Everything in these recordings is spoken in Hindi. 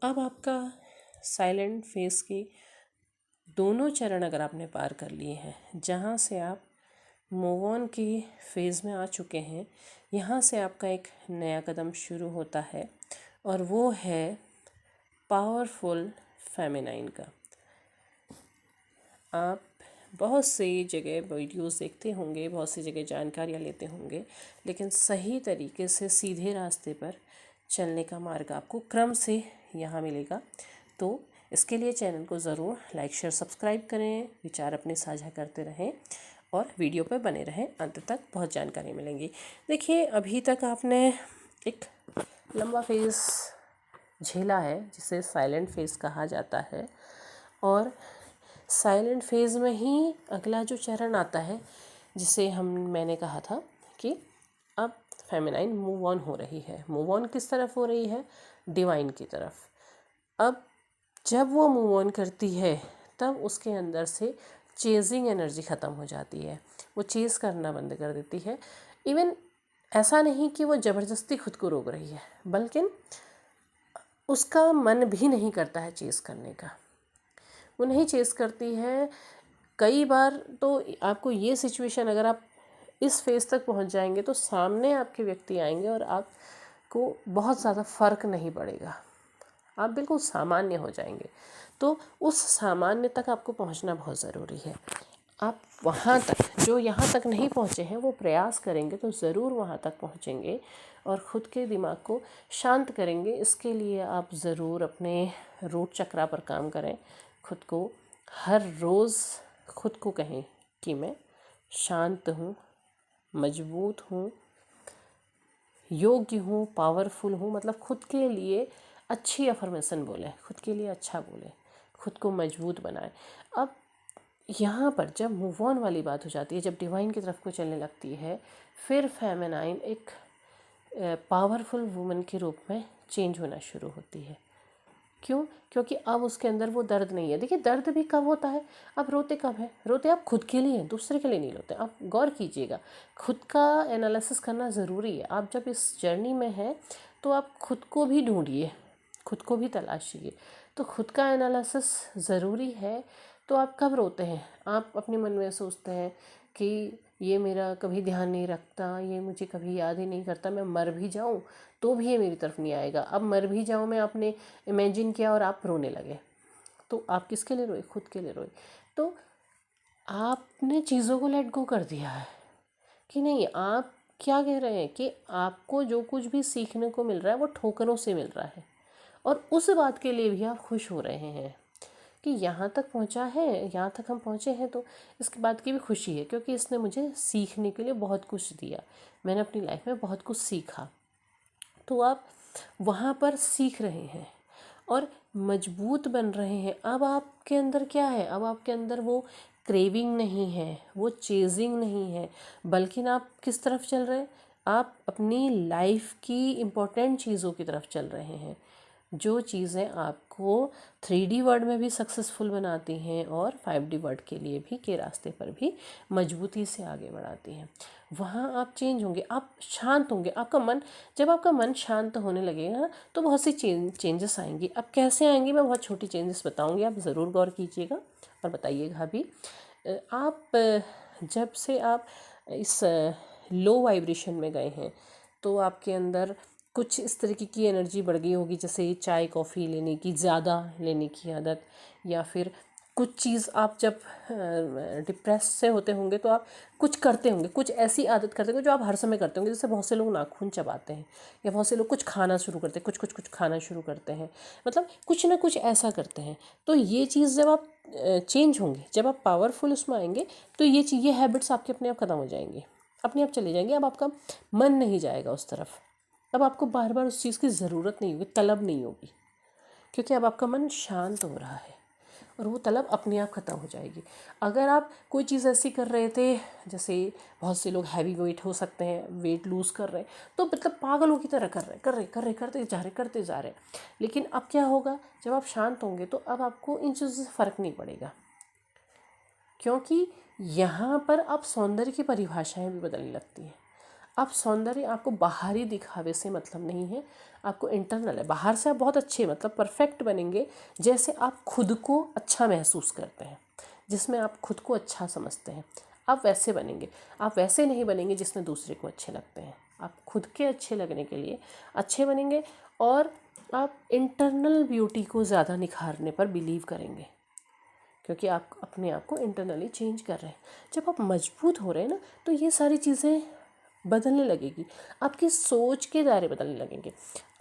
अब आपका साइलेंट फेज के दोनों चरण अगर आपने पार कर लिए हैं, जहाँ से आप मूव ऑन की फेज़ में आ चुके हैं, यहाँ से आपका एक नया कदम शुरू होता है और वो है पावरफुल फेमिनाइन का। आप बहुत सी जगह वीडियोस देखते होंगे, बहुत सी जगह जानकारियाँ लेते होंगे, लेकिन सही तरीके से सीधे रास्ते पर चलने का मार्ग आपको क्रम से यहाँ मिलेगा। तो इसके लिए चैनल को ज़रूर लाइक शेयर सब्सक्राइब करें, विचार अपने साझा करते रहें और वीडियो पर बने रहें, अंत तक बहुत जानकारी मिलेंगी। देखिए, अभी तक आपने एक लंबा फेज़ झेला है जिसे साइलेंट फेज़ कहा जाता है, और साइलेंट फेज़ में ही अगला जो चरण आता है जिसे मैंने कहा था कि अब फेमिनाइन मूव ऑन हो रही है। मूव ऑन किस तरफ हो रही है? डिवाइन की तरफ। अब जब वो मूव ऑन करती है तब उसके अंदर से चेजिंग एनर्जी ख़त्म हो जाती है, वो चेज़ करना बंद कर देती है। इवन ऐसा नहीं कि वो ज़बरदस्ती खुद को रोक रही है, बल्कि उसका मन भी नहीं करता है चेज़ करने का, वो नहीं चेज़ करती है। कई बार तो आपको ये सिचुएशन, अगर आप इस फेज़ तक पहुंच जाएंगे तो सामने आपके व्यक्ति आएंगे और आपको बहुत ज़्यादा फ़र्क नहीं पड़ेगा, आप बिल्कुल सामान्य हो जाएंगे। तो उस सामान्य तक आपको पहुंचना बहुत ज़रूरी है। आप वहाँ तक, जो यहाँ तक नहीं पहुँचे हैं, वो प्रयास करेंगे तो ज़रूर वहाँ तक पहुँचेंगे और ख़ुद के दिमाग को शांत करेंगे। इसके लिए आप ज़रूर अपने रूट चक्रा पर काम करें। खुद को हर रोज़ खुद को कहें कि मैं शांत हूँ, मजबूत हूँ, योग्य हूँ, पावरफुल हूँ। मतलब खुद के लिए अच्छी अफर्मेशन बोलें, खुद के लिए अच्छा बोलें, खुद को मजबूत बनाएं। अब यहाँ पर जब मूव ऑन वाली बात हो जाती है, जब डिवाइन की तरफ को चलने लगती है, फिर फेमिनाइन एक पावरफुल वुमन के रूप में चेंज होना शुरू होती है। क्यों? क्योंकि अब उसके अंदर वो दर्द नहीं है। देखिए, दर्द भी कब होता है? आप रोते कब हैं? रोते आप खुद के लिए, दूसरे के लिए नहीं रोते। आप गौर कीजिएगा, खुद का एनालिसिस करना ज़रूरी है। आप जब इस जर्नी में हैं तो आप खुद को भी ढूंढिए, खुद को भी तलाशिए। तो खुद का एनालिसिस ज़रूरी है। तो आप कब रोते हैं? आप अपने मन में सोचते हैं कि ये मेरा कभी ध्यान नहीं रखता, ये मुझे कभी याद ही नहीं करता, मैं मर भी जाऊं तो भी ये मेरी तरफ नहीं आएगा। अब मर भी जाऊं मैं, आपने इमेजिन किया और आप रोने लगे, तो आप किसके लिए रोए? खुद के लिए रोए। तो आपने चीज़ों को लेट गो कर दिया है कि नहीं। आप क्या कह रहे हैं कि आपको जो कुछ भी सीखने को मिल रहा है वो ठोकरों से मिल रहा है, और उस बात के लिए भी आप खुश हो रहे हैं कि यहाँ तक पहुँचा है, यहाँ तक हम पहुँचे हैं, तो इसके बाद की भी खुशी है क्योंकि इसने मुझे सीखने के लिए बहुत कुछ दिया, मैंने अपनी लाइफ में बहुत कुछ सीखा। तो आप वहाँ पर सीख रहे हैं और मजबूत बन रहे हैं। अब आपके अंदर क्या है? अब आपके अंदर वो क्रेविंग नहीं है, वो चेजिंग नहीं है, बल्कि आप किस तरफ चल रहे हैं? आप अपनी लाइफ की इम्पोर्टेंट चीज़ों की तरफ चल रहे हैं, जो चीज़ें आपको 3D वर्ड में भी सक्सेसफुल बनाती हैं और 5D वर्ड के लिए भी के रास्ते पर भी मजबूती से आगे बढ़ाती हैं। वहाँ आप चेंज होंगे, आप शांत होंगे। आपका मन, जब आपका मन शांत होने लगेगा तो बहुत सी चेंजेस आएंगी। अब कैसे आएंगी, मैं बहुत छोटी चेंजेस बताऊंगी, आप ज़रूर गौर कीजिएगा और बताइएगा भी। आप जब से आप इस लो वाइब्रेशन में गए हैं तो आपके अंदर कुछ इस तरीके की एनर्जी बढ़ गई होगी, जैसे चाय कॉफ़ी लेने की, ज़्यादा लेने की आदत, या फिर कुछ चीज़ आप जब डिप्रेस से होते होंगे तो आप कुछ करते होंगे, कुछ ऐसी आदत करते होंगे जो आप हर समय करते होंगे। जैसे बहुत से लोग नाखून चबाते हैं, या बहुत से लोग कुछ खाना शुरू करते हैं, कुछ खाना शुरू करते हैं, मतलब कुछ ना कुछ ऐसा करते हैं। तो ये चीज़ जब आप चेंज होंगे, जब आप पावरफुल उसमें आएंगे, तो ये हैबिट्स आपके अपने आप ख़त्म हो जाएंगी, अपने आप चले जाएंगे। अब आपका मन नहीं जाएगा उस तरफ, अब आपको बार बार उस चीज़ की ज़रूरत नहीं होगी, तलब नहीं होगी, क्योंकि अब आपका मन शांत हो रहा है और वो तलब अपने आप ख़त्म हो जाएगी। अगर आप कोई चीज़ ऐसी कर रहे थे, जैसे बहुत से लोग हैवी वेट हो सकते हैं, वेट लूज़ कर रहे हैं, तो मतलब पागलों की तरह करते जा रहे। लेकिन अब क्या होगा, जब आप शांत होंगे तो अब आपको इन चीज़ों से फ़र्क नहीं पड़ेगा, क्योंकि यहाँ पर अब सौंदर्य की परिभाषाएं भी बदलने लगती हैं। आप सौंदर्य आपको बाहरी दिखावे से मतलब नहीं है, आपको इंटरनल है। बाहर से आप बहुत अच्छे मतलब परफेक्ट बनेंगे जैसे आप खुद को अच्छा महसूस करते हैं, जिसमें आप खुद को अच्छा समझते हैं, आप वैसे बनेंगे। आप वैसे नहीं बनेंगे जिसमें दूसरे को अच्छे लगते हैं। आप खुद के अच्छे लगने के लिए अच्छे बनेंगे और आप इंटरनल ब्यूटी को ज़्यादा निखारने पर बिलीव करेंगे, क्योंकि आप अपने आप को इंटरनली चेंज कर रहे हैं। जब आप मजबूत हो रहे हैं ना, तो ये सारी चीज़ें बदलने लगेगी, आपकी सोच के दायरे बदलने लगेंगे।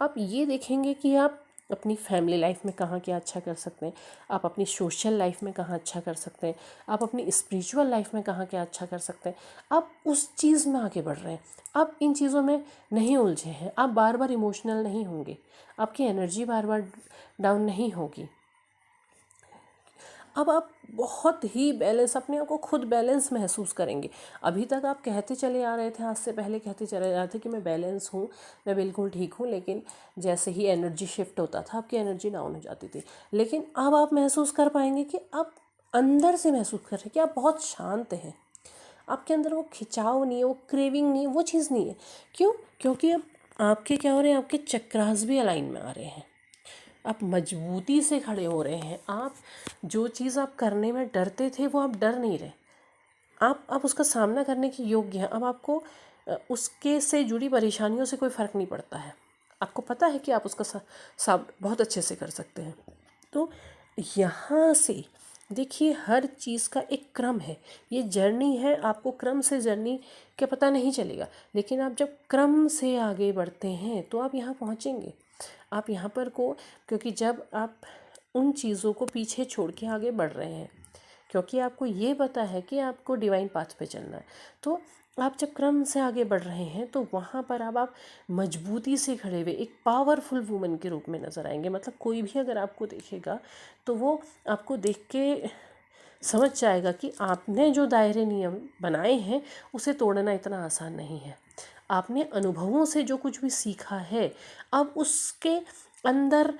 आप ये देखेंगे कि आप अपनी फैमिली लाइफ में कहाँ क्या अच्छा कर सकते हैं, आप अपनी सोशल लाइफ में कहाँ अच्छा कर सकते हैं, आप अपनी स्पिरिचुअल लाइफ में कहाँ क्या अच्छा कर सकते हैं। आप उस चीज़ में आगे बढ़ रहे हैं, आप इन चीज़ों में नहीं उलझे हैं, आप बार बार इमोशनल नहीं होंगे, आपकी एनर्जी बार बार डाउन नहीं होगी। अब आप बहुत ही बैलेंस, अपने आप को खुद बैलेंस महसूस करेंगे। अभी तक आप कहते चले आ रहे थे, आज से पहले कहते चले आ रहे थे कि मैं बैलेंस हूँ, मैं बिल्कुल ठीक हूँ, लेकिन जैसे ही एनर्जी शिफ्ट होता था आपकी एनर्जी डाउन हो जाती थी। लेकिन अब आप महसूस कर पाएंगे कि आप अंदर से महसूस कर रहे हैं कि आप बहुत शांत हैं, आपके अंदर वो खिंचाव नहीं है, वो क्रेविंग नहीं है, वो चीज़ नहीं है। क्यों? क्योंकि अब आपके क्या हो रहे हैं, आपके चक्रास भी अलाइन में आ रहे हैं, आप मजबूती से खड़े हो रहे हैं। आप जो चीज़ आप करने में डरते थे वो आप डर नहीं रहे, आप उसका सामना करने के योग्य हैं। अब आपको उसके से जुड़ी परेशानियों से कोई फ़र्क नहीं पड़ता है, आपको पता है कि आप उसका बहुत अच्छे से कर सकते हैं। तो यहाँ से देखिए, हर चीज़ का एक क्रम है, ये जर्नी है, आपको क्रम से जर्नी का पता नहीं चलेगा, लेकिन आप जब क्रम से आगे बढ़ते हैं तो आप यहाँ पहुँचेंगे। आप यहाँ पर को, क्योंकि जब आप उन चीज़ों को पीछे छोड़ के आगे बढ़ रहे हैं, क्योंकि आपको ये पता है कि आपको डिवाइन पाथ पे चलना है, तो आप जब क्रम से आगे बढ़ रहे हैं तो वहाँ पर अब आप मजबूती से खड़े हुए एक पावरफुल वुमन के रूप में नज़र आएंगे। मतलब कोई भी अगर आपको देखेगा तो वो आपको देख के समझ जाएगा कि आपने जो दायरे नियम बनाए हैं उसे तोड़ना इतना आसान नहीं है। आपने अनुभवों से जो कुछ भी सीखा है, अब उसके अंदर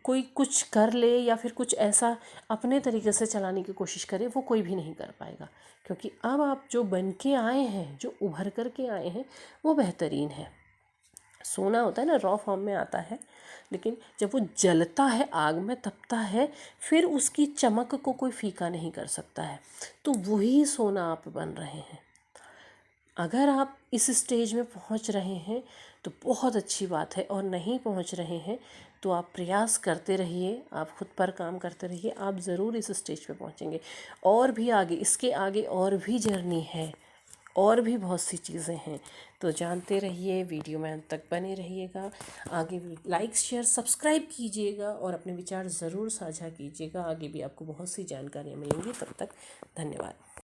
कोई कुछ कर ले या फिर कुछ ऐसा अपने तरीके से चलाने की कोशिश करे, वो कोई भी नहीं कर पाएगा। क्योंकि अब आप जो बन के आए हैं, जो उभर कर के आए हैं, वो बेहतरीन है। सोना होता है ना, रॉ फॉर्म में आता है, लेकिन जब वो जलता है, आग में तपता है, फिर उसकी चमक को कोई फीका नहीं कर सकता है। तो वही सोना आप बन रहे हैं। अगर आप इस स्टेज में पहुंच रहे हैं तो बहुत अच्छी बात है, और नहीं पहुंच रहे हैं तो आप प्रयास करते रहिए, आप खुद पर काम करते रहिए, आप ज़रूर इस स्टेज पे पहुंचेंगे। और भी आगे, इसके आगे और भी जर्नी है, और भी बहुत सी चीज़ें हैं, तो जानते रहिए, वीडियो में अंत तक बने रहिएगा। आगे भी लाइक शेयर सब्सक्राइब कीजिएगा और अपने विचार ज़रूर साझा कीजिएगा। आगे भी आपको बहुत सी जानकारियाँ मिलेंगी। तब तक धन्यवाद।